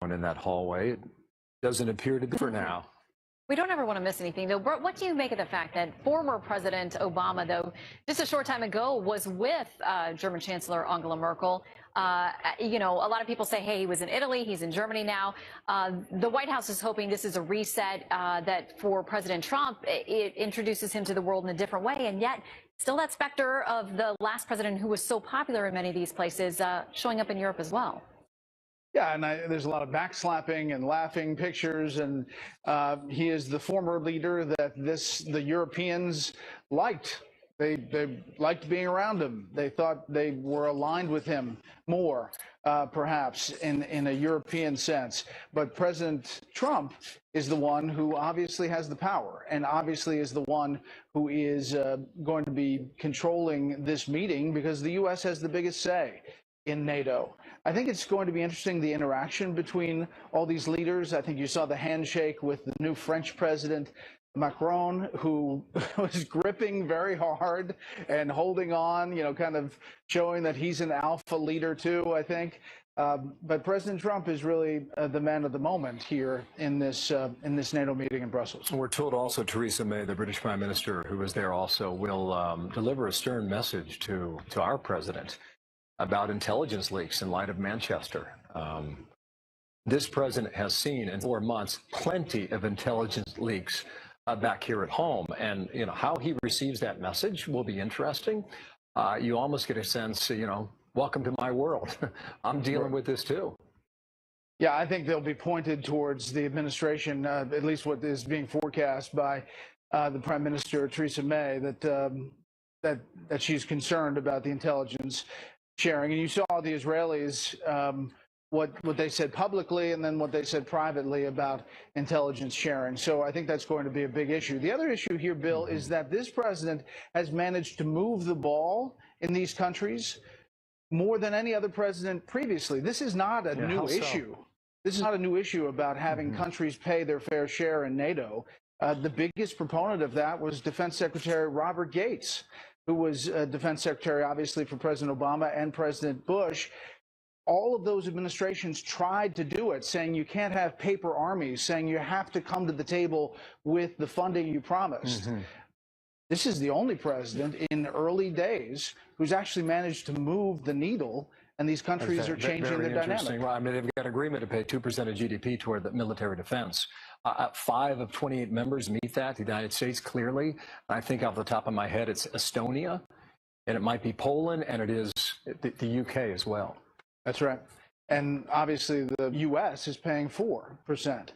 happen in that hallway. It doesn't appear to be for now. We don't ever want to miss anything, though. What do you make of the fact that former President Obama, though, just a short time ago was with German Chancellor Angela Merkel? You know, a lot of people say, hey, he was in Italy, he's in Germany now. The White House is hoping this is a reset, that for President Trump, it introduces him to the world in a different way. And yet, still that specter of the last president who was so popular in many of these places showing up in Europe as well. Yeah, and there's a lot of backslapping and laughing pictures, and he is the former leader that the Europeans liked. They liked being around him. They thought they were aligned with him more, perhaps, in a European sense. But President Trump is the one who obviously has the power, and obviously is the one who is going to be controlling this meeting, because the U.S. has the biggest say in NATO. I think it's going to be interesting, the interaction between all these leaders. I think you saw the handshake with the new French president, Macron, who was gripping very hard and holding on, you know, kind of showing that he's an alpha leader too, I think. But President Trump is really the man of the moment here in this NATO meeting in Brussels. We're told also Theresa May, the British Prime Minister, who was there also, will deliver a stern message to our president about intelligence leaks in light of Manchester. This president has seen in 4 months plenty of intelligence leaks back here at home, and you know how he receives that message will be interesting. You almost get a sense, you know, welcome to my world. I'm dealing with this too. Yeah, I think they'll be pointed towards the administration, at least what is being forecast by the Prime Minister Theresa May, that she's concerned about the intelligence sharing. And you saw the Israelis, what they said publicly and then what they said privately about intelligence sharing. So I think that's going to be a big issue. The other issue here, Bill, is that this president has managed to move the ball in these countries more than any other president previously. This is not a new issue. This is not a new issue about having countries pay their fair share in NATO. The biggest proponent of that was Defense Secretary Robert Gates, who was Defense Secretary, obviously, for President Obama and President Bush. All of those administrations tried to do it, saying you can't have paper armies, saying you have to come to the table with the funding you promised. This is the only president in early days who's actually managed to move the needle, and these countries are changing their dynamic. Well, I mean, they've got an agreement to pay 2% of GDP toward the military defense. 5 of 28 members meet that. The United States, clearly. I think off the top of my head, it's Estonia, and it might be Poland, and it is the UK as well. That's right. And obviously the U.S. is paying 4%.